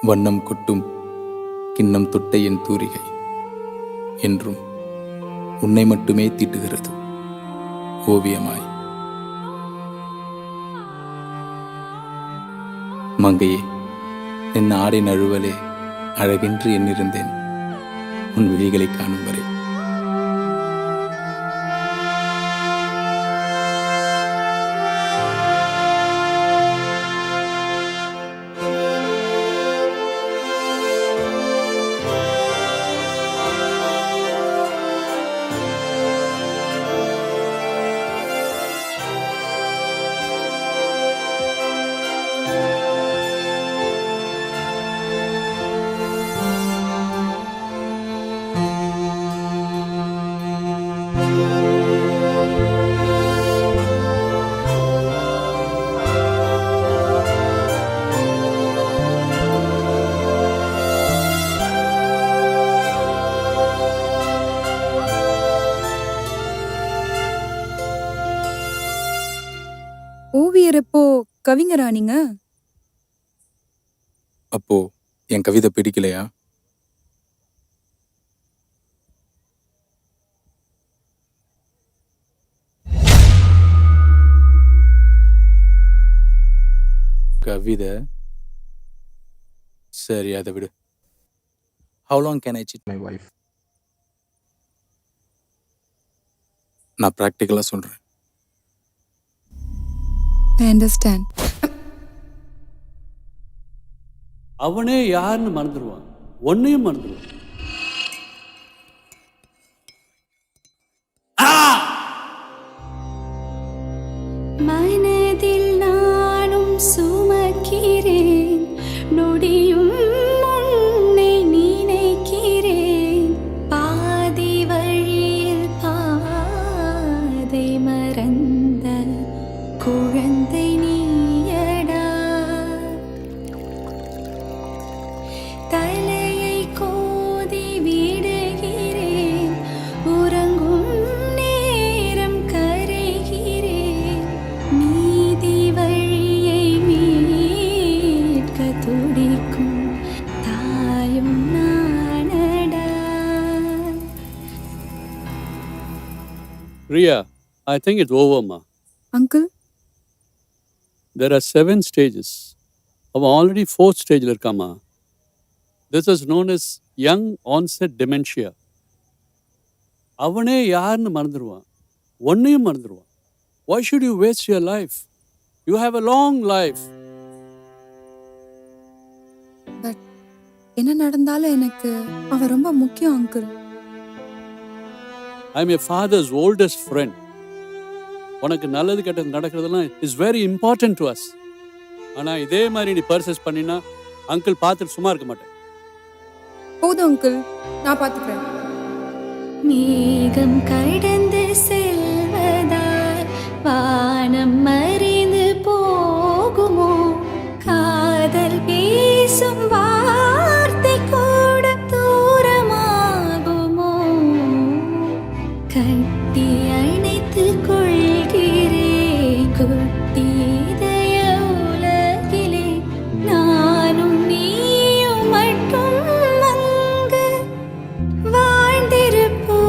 வண்ணம் கொட்டும் கிண்ணம் தொட்ட என் தூரிகை என்றும் உன்னை மட்டுமே தீட்டுகிறது ஓவியமாய். மங்கையே, என் ஆடை நழுவலே அழகென்று எண்ணிருந்தேன் உன் விழிகளை காணும் வரை. ஓவியர் எப்போ கவிஞரா நீங்க? அப்போ என் கவிதை பிடிக்கலையா? கவிதை சரி, அதை விடு. How long can I cheat my wife? நான் ப்ராக்டிக்கலாக சொல்கிறேன். I understand. அவனே யாருன்னு மறந்துடுவான், ஒன்னையும் மறந்துடுவான். மனதில் நானும் சுமக்கிறேன், நொடியும் உன்னை நினைக்கிறேன். பாதி வழியில் பாதை மறந்த குழந்தை நீயடா. தலையை கோதி விடுகிறேன், உறங்கும் நேரம் கரைகிறேன். நீதி வழியை மீட்க துடிக்கும் தாயும் நானடா. Ria, I think it's over, ma. Uncle, There are 7 stages. அவன் ஆல்ரெடி 4th ஸ்டேஜில் இருக்காமா. This is known as young onset dementia. அவனே யாருன்னு மறந்துடுவான், ஒன்னையும் மறந்துடுவான். Why should you waste your life? You have a long life. But என்ன நடந்தாலும் எனக்கு அவன் ரொம்ப முக்கியம் uncle. I'm your father's oldest friend. உனக்கு நல்லது கெட்டது நடக்கிறதெல்லாம் is very important to us. ஆனால் இதே மாதிரி நீ பர்சஸ் பண்ணினா அங்கிள் பார்த்துட்டு சும்மா இருக்க மாட்டேன். போதும் அங்கிள், நான் பார்த்துக்கிறேன். மேகம் கடந்து செல்வதால் வானம் மறைந்து போகுமோ? காதல் பேசும் வார்த்தை கூட தூரமாகுமோ? கட்டி அணைத்து கொள்கிறேன் குட்டி இதய உலகிலே. நானும் நீயும் மட்டும் அங்கு வாழ்ந்திருப்போமே.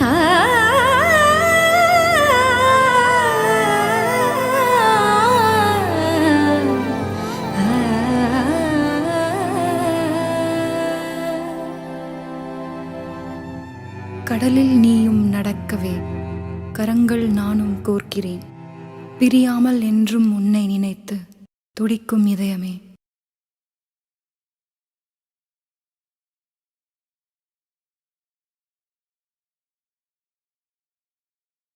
ஆ, கடலில் நீயும் நடக்கவே கரங்கள் நானும் கோர்க்கிறேன். பிரியாமல் என்றும் உன்னை நினைத்து துடிக்கும் இதயமே.